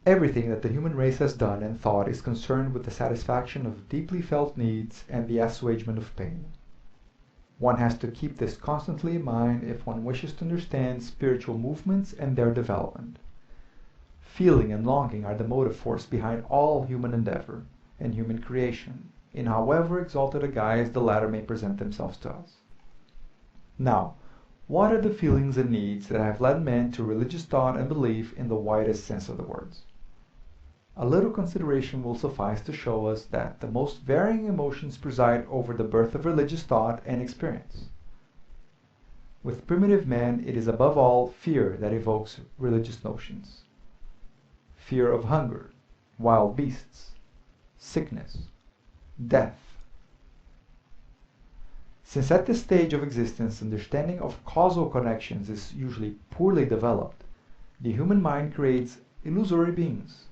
Everything that the human race has done and thought is concerned with the satisfaction of deeply felt needs and the assuagement of pain. One has to keep this constantly in mind if one wishes to understand spiritual movements and their development. Feeling and longing are the motive force behind all human endeavor and human creation, in however exalted a guise the latter may present themselves to us. Now, what are the feelings and needs that have led men to religious thought and belief in the widest sense of the words? A little consideration will suffice to show us that the most varying emotions preside over the birth of religious thought and experience. With primitive man, it is above all fear that evokes religious notions. Fear of hunger, wild beasts, sickness, death. Since at this stage of existence understanding of causal connections is usually poorly developed, the human mind creates illusory beings,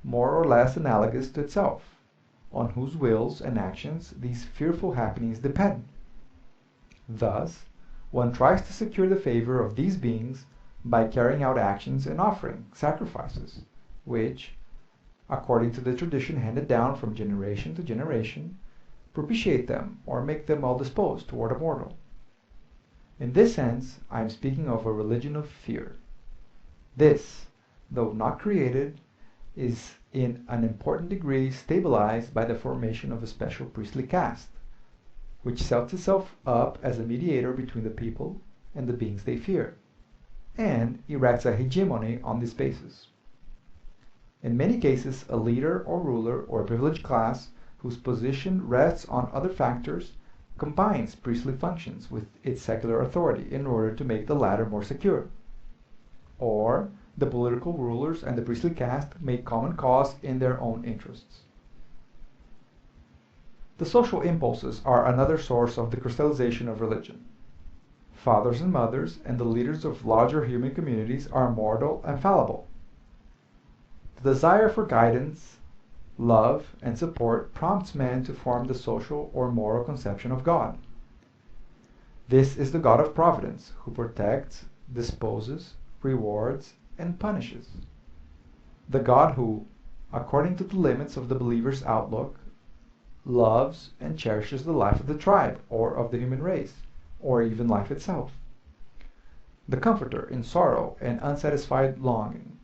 more or less analogous to itself, on whose wills and actions these fearful happenings depend. Thus, one tries to secure the favor of these beings by carrying out actions and offering sacrifices, which, according to the tradition handed down from generation to generation, propitiate them or make them well disposed toward a mortal. In this sense, I am speaking of a religion of fear. This, though not created, is in an important degree stabilized by the formation of a special priestly caste, which sets itself up as a mediator between the people and the beings they fear, and erects a hegemony on this basis. In many cases, a leader or ruler or a privileged class whose position rests on other factors combines priestly functions with its secular authority in order to make the latter more secure. Or the political rulers and the priestly caste make common cause in their own interests. The social impulses are another source of the crystallization of religion. Fathers and mothers and the leaders of larger human communities are mortal and fallible. The desire for guidance, love, and support prompts man to form the social or moral conception of God. This is the God of providence, who protects, disposes, rewards, and punishes. The God who, according to the limits of the believer's outlook, loves and cherishes the life of the tribe or of the human race, or even life itself. The comforter in sorrow and unsatisfied longing.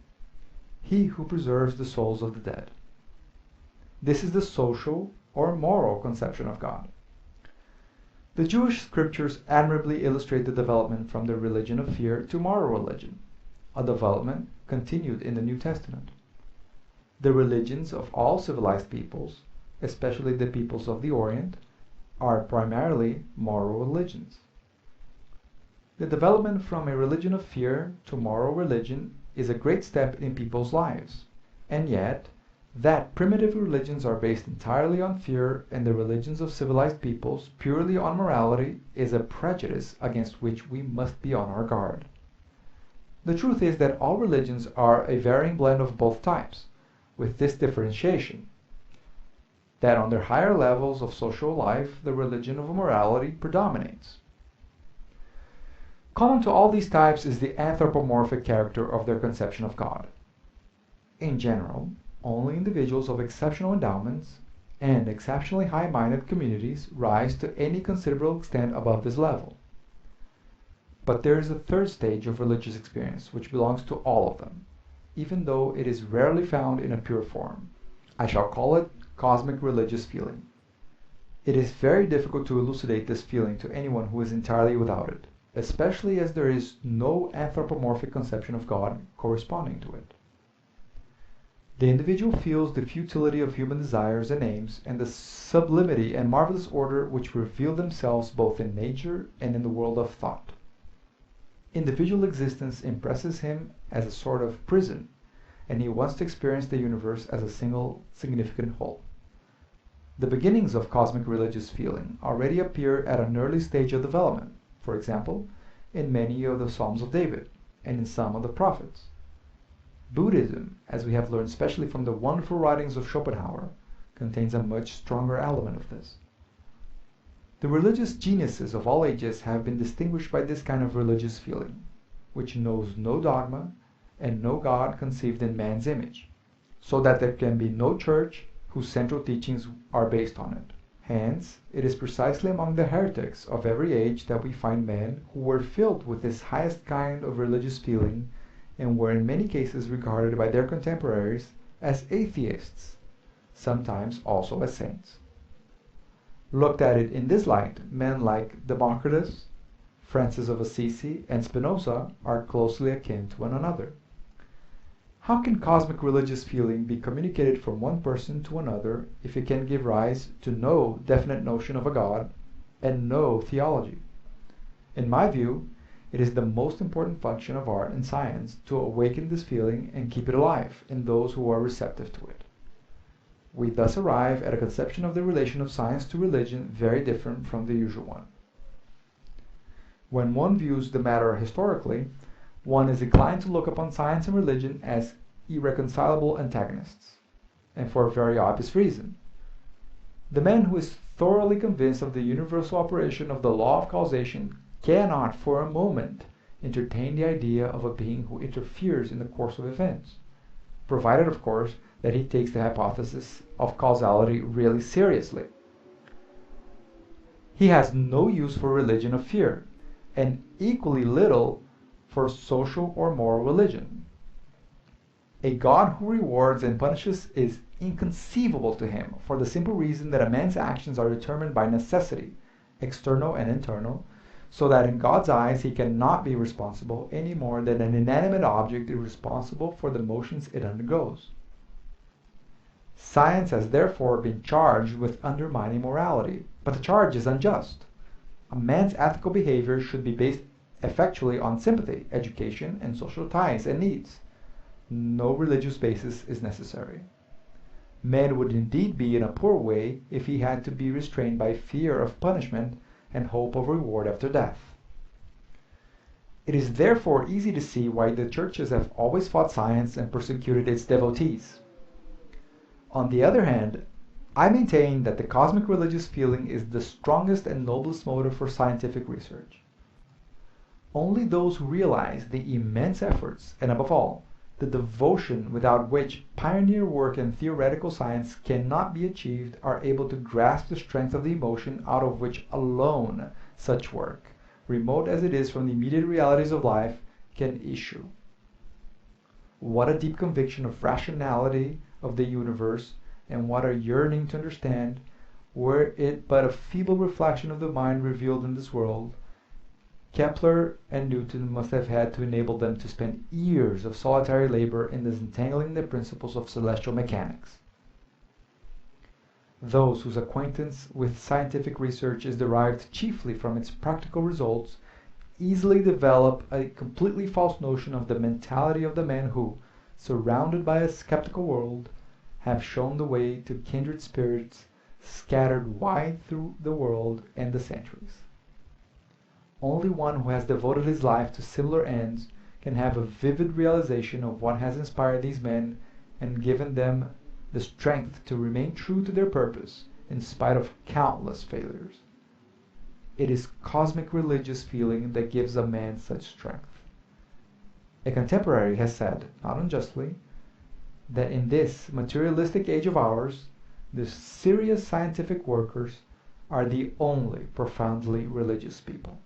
He who preserves the souls of the dead. This is the social or moral conception of God. The Jewish scriptures admirably illustrate the development from the religion of fear to moral religion, a development continued in the New Testament. The religions of all civilized peoples, especially the peoples of the Orient, are primarily moral religions. The development from a religion of fear to moral religion is a great step in people's lives, and yet, that primitive religions are based entirely on fear and the religions of civilized peoples purely on morality is a prejudice against which we must be on our guard. The truth is that all religions are a varying blend of both types, with this differentiation, that on their higher levels of social life the religion of morality predominates. Common to all these types is the anthropomorphic character of their conception of God. In general, only individuals of exceptional endowments and exceptionally high-minded communities rise to any considerable extent above this level. But there is a third stage of religious experience which belongs to all of them, even though it is rarely found in a pure form. I shall call it cosmic religious feeling. It is very difficult to elucidate this feeling to anyone who is entirely without it, especially as there is no anthropomorphic conception of God corresponding to it. The individual feels the futility of human desires and aims and the sublimity and marvelous order which reveal themselves both in nature and in the world of thought. Individual existence impresses him as a sort of prison, and he wants to experience the universe as a single significant whole. The beginnings of cosmic religious feeling already appear at an early stage of development, for example, in many of the Psalms of David and in some of the prophets. Buddhism, as we have learned especially from the wonderful writings of Schopenhauer, contains a much stronger element of this. The religious geniuses of all ages have been distinguished by this kind of religious feeling, which knows no dogma and no God conceived in man's image, so that there can be no church whose central teachings are based on it. Hence, it is precisely among the heretics of every age that we find men who were filled with this highest kind of religious feeling and were in many cases regarded by their contemporaries as atheists, sometimes also as saints. Looked at it in this light, men like Democritus, Francis of Assisi, and Spinoza are closely akin to one another. How can cosmic religious feeling be communicated from one person to another if it can give rise to no definite notion of a God and no theology? In my view, it is the most important function of art and science to awaken this feeling and keep it alive in those who are receptive to it. We thus arrive at a conception of the relation of science to religion very different from the usual one. When one views the matter historically, one is inclined to look upon science and religion as irreconcilable antagonists, and for a very obvious reason. The man who is thoroughly convinced of the universal operation of the law of causation cannot for a moment entertain the idea of a being who interferes in the course of events, provided, of course, that he takes the hypothesis of causality really seriously. He has no use for religion of fear, and equally little for social or moral religion. A God who rewards and punishes is inconceivable to him for the simple reason that a man's actions are determined by necessity, external and internal, so that in God's eyes he cannot be responsible any more than an inanimate object is responsible for the motions it undergoes. Science has therefore been charged with undermining morality, but the charge is unjust. A man's ethical behavior should be based effectually on sympathy, education, and social ties and needs. No religious basis is necessary. Man would indeed be in a poor way if he had to be restrained by fear of punishment and hope of reward after death. It is therefore easy to see why the churches have always fought science and persecuted its devotees. On the other hand, I maintain that the cosmic religious feeling is the strongest and noblest motive for scientific research. Only those who realize the immense efforts, and above all, the devotion without which pioneer work in theoretical science cannot be achieved are able to grasp the strength of the emotion out of which alone such work, remote as it is from the immediate realities of life, can issue. What a deep conviction of rationality of the universe, and what a yearning to understand, were it but a feeble reflection of the mind revealed in this world, Kepler and Newton must have had to enable them to spend years of solitary labor in disentangling the principles of celestial mechanics. Those whose acquaintance with scientific research is derived chiefly from its practical results easily develop a completely false notion of the mentality of the men who, surrounded by a skeptical world, have shown the way to kindred spirits scattered wide through the world and the centuries. Only one who has devoted his life to similar ends can have a vivid realization of what has inspired these men and given them the strength to remain true to their purpose in spite of countless failures. It is cosmic religious feeling that gives a man such strength. A contemporary has said, not unjustly, that in this materialistic age of ours, the serious scientific workers are the only profoundly religious people.